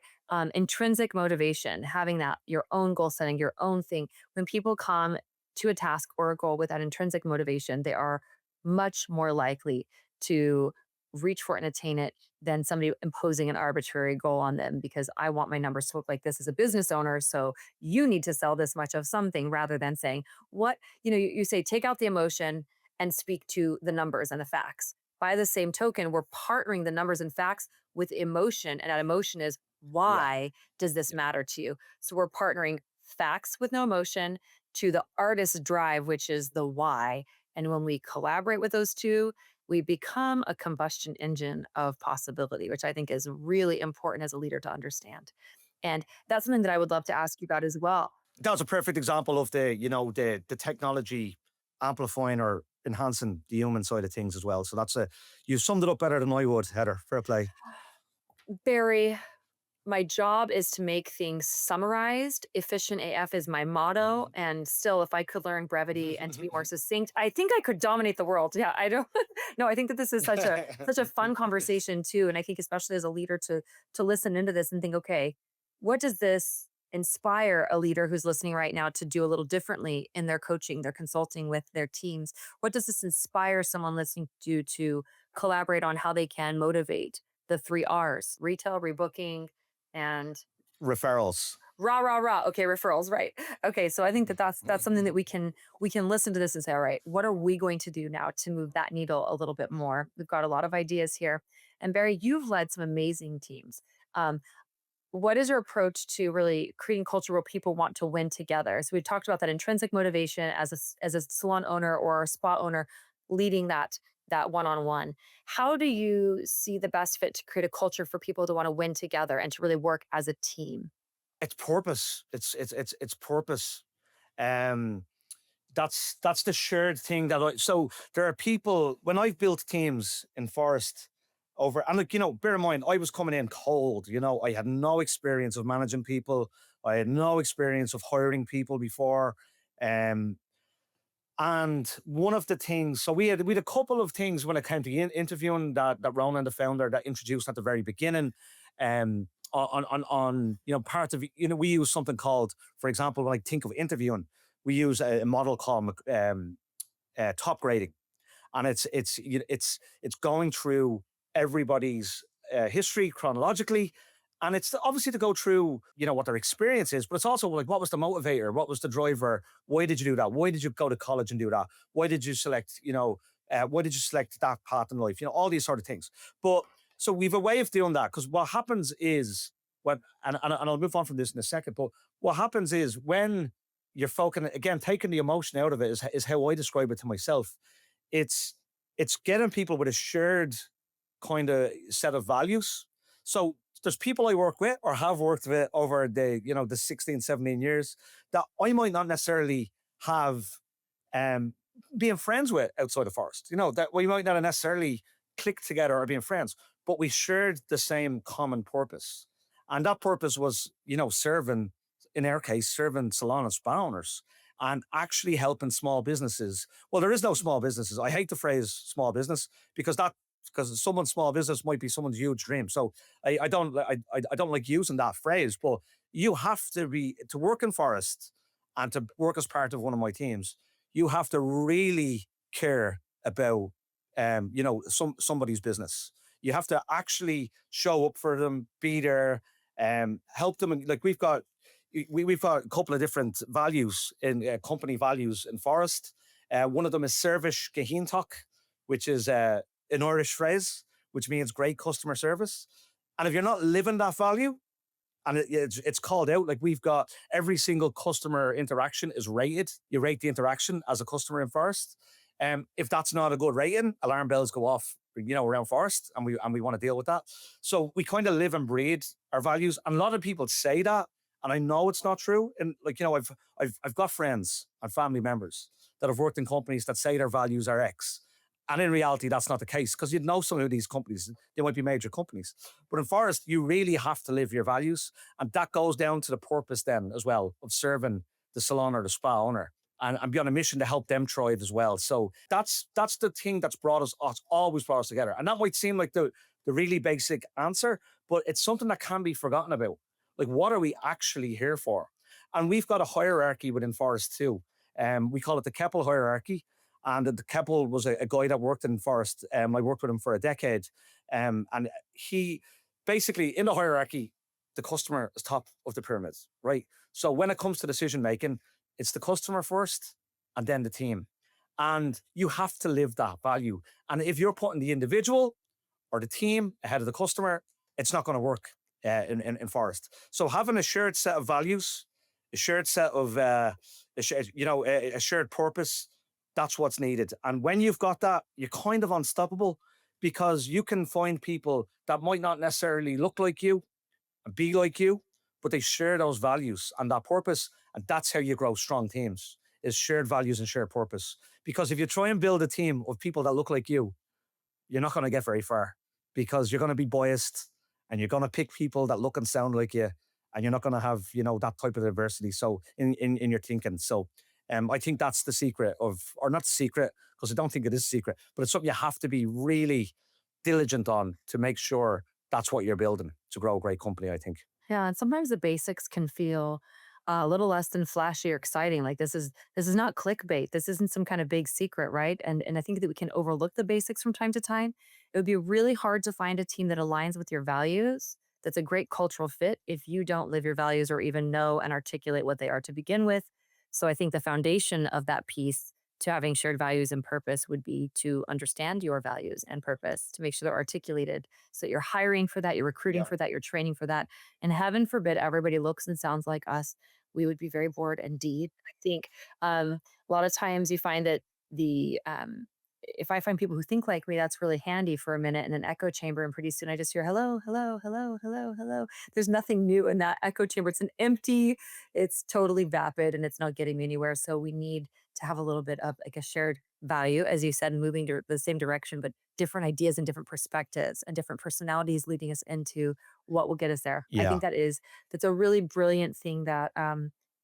Intrinsic motivation, having that, your own goal setting, your own thing. When people come to a task or a goal with that intrinsic motivation, they are much more likely to reach for it and attain it than somebody imposing an arbitrary goal on them because I want my numbers to look like this as a business owner. So you need to sell this much of something rather than saying, what, you say, take out the emotion and speak to the numbers and the facts. By the same token, we're partnering the numbers and facts with emotion. And that emotion is, Yeah. why does this Yeah. matter to you? So we're partnering facts with no emotion to the artist's drive, which is the why. And when we collaborate with those two, we become a combustion engine of possibility, which I think is really important as a leader to understand. And that's something that I would love to ask you about as well. That was a perfect example of the technology amplifying or enhancing the human side of things as well. So you summed it up better than I would, Heather. Fair play. Barry, my job is to make things summarized. Efficient AF is my motto. And still, if I could learn brevity and to be more succinct, I think I could dominate the world. Yeah, I don't no, I think that this is such a fun conversation too. And I think especially as a leader to listen into this and think, okay, what does this inspire a leader who's listening right now to do a little differently in their coaching, their consulting with their teams? What does this inspire someone listening to collaborate on how they can motivate the three R's: retail, rebooking, and Referrals. rah rah rah. Okay, referrals, right? Okay, so I think that that's something that we can listen to this and say, all right, what are we going to do now to move that needle a little bit more? We've got a lot of ideas here, and Barry, you've led some amazing teams. Um, what is your approach to really creating culture where people want to win together? So we talked about that intrinsic motivation as a salon owner or a spa owner leading that one-on-one. How do you see the best fit to create a culture for people to want to win together and to really work as a team? It's purpose. It's purpose. Um, that's the shared thing so there are people, when I've built teams in Forest over, and like, bear in mind, I was coming in cold, I had no experience of managing people. I had no experience of hiring people before. Um, and one of the things, so we had a couple of things when it came to interviewing that Ronan, the founder, that introduced at the very beginning. On part of, we use something called, for example, when I think of interviewing, we use a model called top grading, and it's going through everybody's history chronologically, and it's obviously to go through what their experience is, but it's also like, what was the motivator, what was the driver, why did you do that, why did you go to college and do that, why did you select why did you select that path in life, all these sort of things. But so we've a way of doing that, because what happens is, and I'll move on from this in a second, but what happens is when you're focusing, again, taking the emotion out of it is how I describe it to myself. It's it's getting people with a shared kind of set of values. So there's people I work with or have worked with over the 16, 17 years that I might not necessarily have um being friends with outside of Forest. That we might not necessarily click together or being friends, but we shared the same common purpose. And that purpose was, serving, in our case, serving salon and spa owners, and actually helping small businesses. Well, there is no small businesses. I hate the phrase small business because that because someone's small business might be someone's huge dream. So I don't like using that phrase, but you have to be to work in Forest and to work as part of one of my teams. You have to really care about somebody's business. You have to actually show up for them, be there, help them. And like we've got a couple of different values in company values in Forest. One of them is Service Gahintach, which is an Irish phrase, which means great customer service. And if you're not living that value, and it's called out, like we've got every single customer interaction is rated. You rate the interaction as a customer in Forest. If that's not a good rating, alarm bells go off, around Forest, and we want to deal with that. So we kind of live and breathe our values. And a lot of people say that, and I know it's not true. And I've got friends and family members that have worked in companies that say their values are X. And in reality, that's not the case, because you'd know some of these companies, they might be major companies. But in Forest, you really have to live your values. And that goes down to the purpose then as well of serving the salon or the spa owner and be on a mission to help them thrive as well. So that's the thing that's always brought us together. And that might seem like the really basic answer, but it's something that can be forgotten about. Like, what are we actually here for? And we've got a hierarchy within Forest too. We call it the Keppel hierarchy. And the Keppel was a guy that worked in Forest. I worked with him for a decade. And he basically, in the hierarchy, the customer is top of the pyramid, right? So when it comes to decision making, it's the customer first and then the team. And you have to live that value. And if you're putting the individual or the team ahead of the customer, it's not going to work in Forest. So having a shared set of values, a shared set of, a shared purpose, that's what's needed. And when you've got that, you're kind of unstoppable, because you can find people that might not necessarily look like you and be like you, but they share those values and that purpose. And that's how you grow strong teams, is shared values and shared purpose. Because if you try and build a team of people that look like you're not going to get very far, because you're going to be biased and you're going to pick people that look and sound like you, and you're not going to have, that type of diversity. So in your thinking. So I think that's the secret or not the secret, because I don't think it is a secret, but it's something you have to be really diligent on to make sure that's what you're building to grow a great company, I think. Yeah, and sometimes the basics can feel a little less than flashy or exciting. Like this is not clickbait. This isn't some kind of big secret, right? And I think that we can overlook the basics from time to time. It would be really hard to find a team that aligns with your values. That's a great cultural fit if you don't live your values or even know and articulate what they are to begin with. So I think the foundation of that piece to having shared values and purpose would be to understand your values and purpose, to make sure they're articulated, so that you're hiring for that, you're recruiting Yeah. for that, you're training for that. And heaven forbid everybody looks and sounds like us. We would be very bored indeed. I think a lot of times you find that the if I find people who think like me, that's really handy for a minute in an echo chamber. And pretty soon I just hear hello, hello, hello, hello, hello. There's nothing new in that echo chamber. It's an empty, it's totally vapid, and it's not getting me anywhere. So we need to have a little bit of like a shared value, as you said, moving to the same direction, but different ideas and different perspectives and different personalities leading us into what will get us there. I Yeah. think that's a really brilliant thing that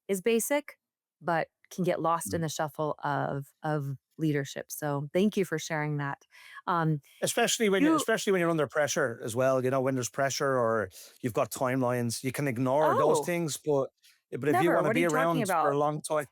is basic, but can get lost in Mm. the shuffle of leadership. So thank you for sharing that. Um, you Especially when you're under pressure as well, when there's pressure or you've got timelines, you can ignore those oh, things. But if you never. want to What are be you talking around for about? a long time,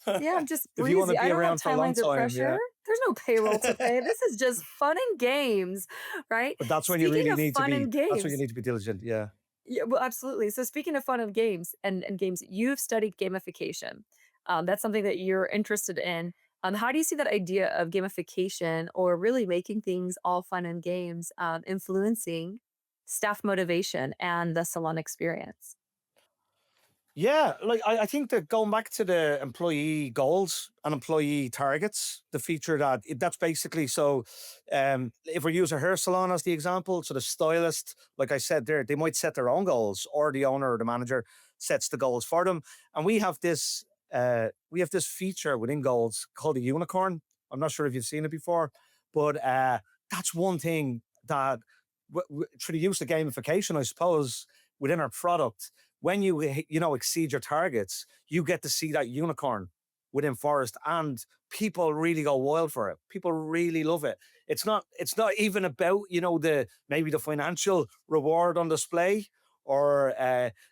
Yeah, I'm just if you want to breezy. I be don't have around for a long timelines or time, pressure. yeah. There's no payroll to pay. This is just fun and games, right? But that's when you Speaking really of need to fun be and that's when you games, need to be diligent. Yeah. yeah, well, absolutely. So speaking of fun and games and games, you've studied gamification. That's something that you're interested in. How do you see that idea of gamification or really making things all fun and games influencing staff motivation and the salon experience? Yeah, like I think that going back to the employee goals and employee targets, the feature that's basically so. If we use a hair salon as the example, so the stylist, like I said, there they might set their own goals, or the owner or the manager sets the goals for them, and we have this feature within goals called a unicorn. I'm not sure if you've seen it before, but that's one thing that through the use of gamification, I suppose, within our product, when you exceed your targets, you get to see that unicorn within Forest, and people really go wild for it. People really love it. It's not even about, the maybe the financial reward on display, or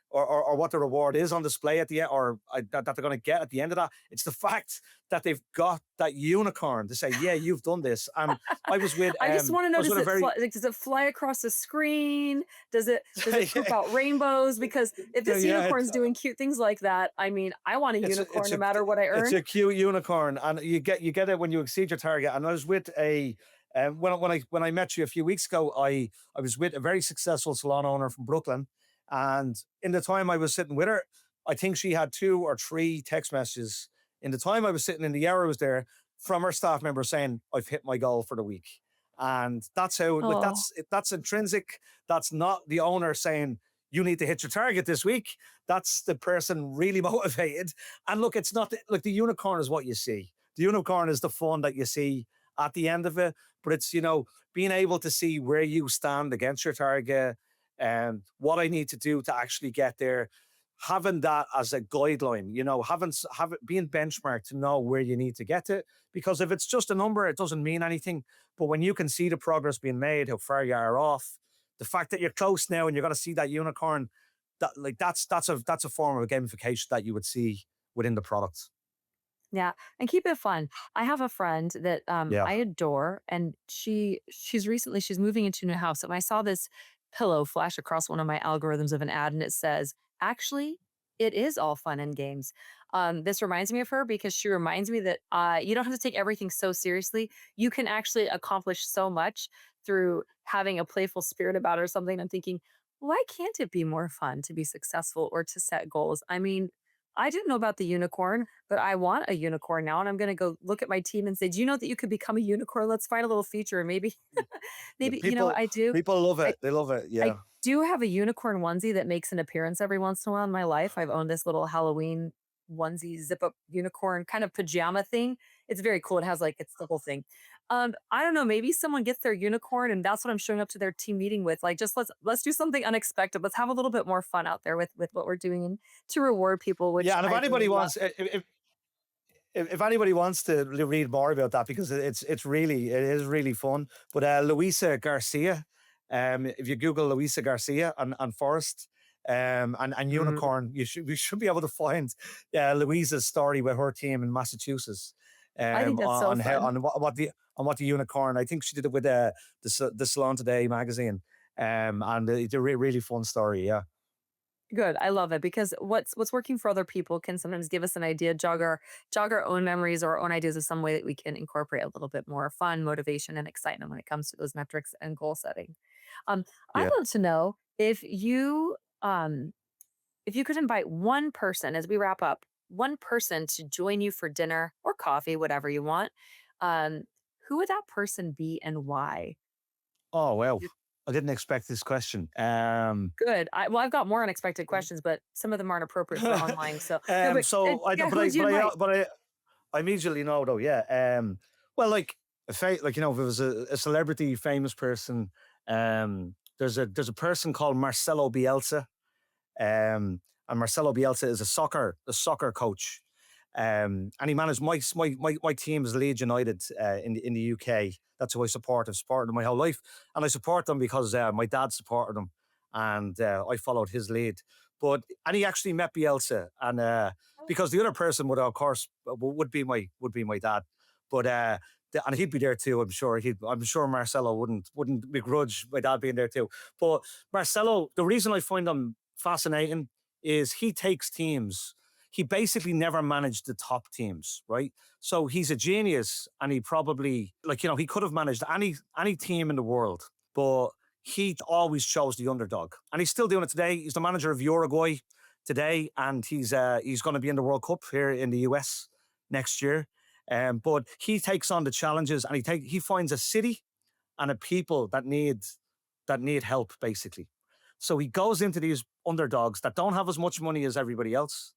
or what the reward is on display at the end, or that they're going to get at the end of that. It's the fact that they've got that unicorn to say, yeah, you've done this. And I was with I just want to know, I was with a very does it fly across the screen? Does it poop yeah, out rainbows? Because if this yeah, unicorn's doing cute things like that, I mean, I want a it's unicorn it's no a matter what I it's earn. a cute unicorn, and you get it when you exceed your target. And I was with a when I met you a few weeks ago, I was with a very successful salon owner from Brooklyn, and in the time I was sitting with her, I think she had 2 or 3 text messages in the time I was sitting, in the hour I was there, from her staff member saying, "I've hit my goal for the week." And that's how, like, Oh, that's intrinsic. That's not the owner saying you need to hit your target this week. That's the person really motivated. And look, it's not like the unicorn is what you see. The unicorn is the fun that you see at the end of it. But it's, being able to see where you stand against your target, and what I need to do to actually get there. Having that as a guideline, being benchmarked to know where you need to get to. Because if it's just a number, it doesn't mean anything. But when you can see the progress being made, how far you are off, the fact that you're close now and you're going to see that unicorn, that's a form of gamification that you would see within the product. yeah, and keep it fun. I have a friend that Yeah. I adore, and she's moving into a new house, and I saw this pillow flash across one of my algorithms of an ad, and it says, "Actually, it is all fun and games." This reminds me of her because she reminds me that you don't have to take everything so seriously. You can actually accomplish so much through having a playful spirit about it or something. I'm thinking, why can't it be more fun to be successful or to set goals? I mean, I didn't know about the unicorn, but I want a unicorn now, and I'm gonna go look at my team and say, "Do you know that you could become a unicorn? Let's find a little feature, and maybe, Yeah, maybe what people I do? people love I it. They love it. I Yeah. do have a unicorn onesie that makes an appearance every once in a while in my life. I've owned this little Halloween onesie zip up unicorn kind of pajama thing. It's very cool. It has like it's the whole thing. I don't know. Maybe someone gets their unicorn, and that's what I'm showing up to their team meeting with. Like, just let's do something unexpected. Let's have a little bit more fun out there with what we're doing, and to reward people, which Yeah, and if I really anybody love. wants, if anybody wants to read more about that, because it is really fun. But Luisa Garcia, if you Google Luisa Garcia and Forest, and Mm, unicorn, you should be able to find Louisa's story with her team in Massachusetts, I think that's so on how fun. on what the unicorn. I think she did it with the Salon Today magazine, and it's a really fun story. Yeah, Good. I love it because what's working for other people can sometimes give us an idea, jog our own memories or our own ideas of some way that we can incorporate a little bit more fun, motivation, and excitement when it comes to those metrics and goal setting. Um, I'd yeah. love to know if you could invite one person as we wrap up, one person to join you for dinner or coffee, whatever you want. Um, who would that person be and why? Oh well, I didn't expect this question. Good. I've got more unexpected questions, but some of them aren't appropriate for online. So no, but So I yeah, don't, but who I would you but I invite? but I immediately know though. Yeah. Well, like like, if it was a celebrity, famous person, there's a person called Marcelo Bielsa, and Marcelo Bielsa is a soccer coach. And he managed my team is Leeds United, in the UK. That's who I support. I've supported them my whole life, and I support them because my dad supported them, and I followed his lead. And he actually met Bielsa, and because the other person would, of course, would be my dad, but and he'd be there too. I'm sure Marcelo wouldn't begrudge my dad being there too. But Marcelo, the reason I find him fascinating is he takes teams. He basically never managed the top teams, right? So he's a genius, and he probably, like, he could have managed any team in the world, but he always chose the underdog, and he's still doing it today. He's the manager of Uruguay today, and he's going to be in the World Cup here in the US next year. But he takes on the challenges, and he finds a city and a people that need help, basically. So he goes into these underdogs that don't have as much money as everybody else,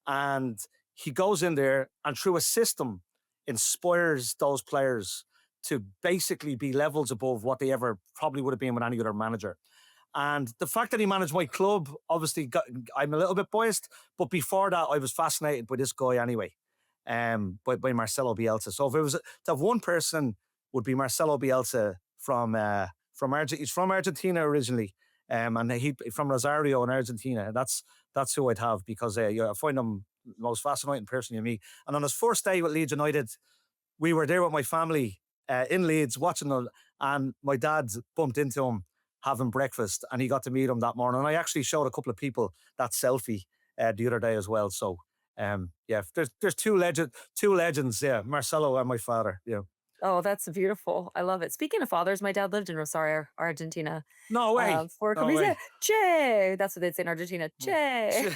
and he goes in there and, through a system, inspires those players to basically be levels above what they ever probably would have been with any other manager. And the fact that he managed my club, obviously, I'm a little bit biased, but before that, I was fascinated by this guy anyway, by Marcelo Bielsa. So if it was to have one person would be Marcelo Bielsa he's from Argentina originally, and he from Rosario in Argentina. That's who I'd have, because yeah, I find him the most fascinating person you meet. And on his first day with Leeds United, we were there with my family in Leeds watching them, and my dad bumped into him having breakfast, and he got to meet him that morning. And I actually showed a couple of people that selfie the other day as well. So yeah, there's two legends, yeah, Marcelo and my father. Yeah. Oh, that's beautiful. I love it. Speaking of fathers, my dad lived in Rosario, Argentina, No way. for a couple No years. Yeah, way. Che. That's what they'd say in Argentina. Che.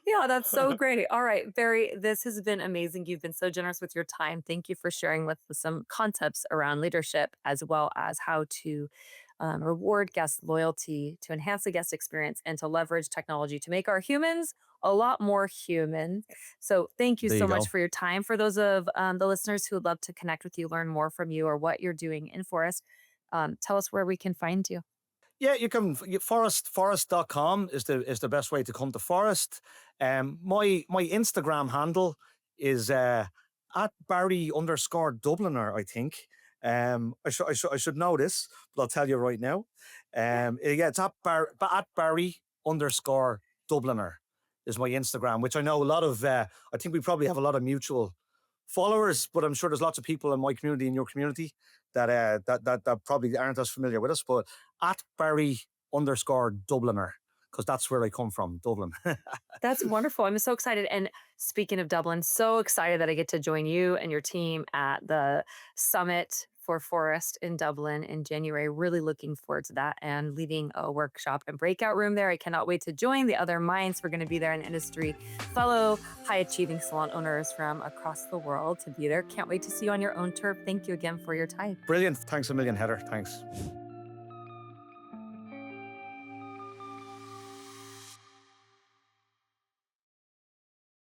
Yeah, that's so great. All right, Barry, this has been amazing. You've been so generous with your time. Thank you for sharing with us some concepts around leadership, as well as how to reward guest loyalty, to enhance the guest experience, and to leverage technology to make our humans a lot more human. So, thank you There so you much go. for your time. For those of the listeners who would love to connect with you, learn more from you, or what you're doing in Forest, tell us where we can find you. Yeah, you can forest.com is the best way to come to Forest. My Instagram handle is at Barry underscore Dubliner, I think. I should know this, but I'll tell you right now. Yeah, it's at Barry underscore Dubliner is my Instagram, which I know a lot of. I think we probably have a lot of mutual followers, but I'm sure there's lots of people in my community, in your community, that probably aren't as familiar with us. But at Barry underscore Dubliner, because that's where I come from, Dublin. That's wonderful. I'm so excited. And speaking of Dublin, so excited that I get to join you and your team at the summit for Forest in Dublin in January. Really looking forward to that and leading a workshop and breakout room there. I cannot wait to join the other minds. We're going to be there in industry, fellow high achieving salon owners from across the world to be there. Can't wait to see you on your own turf. Thank you again for your time. Brilliant. Thanks a million, Heather. Thanks.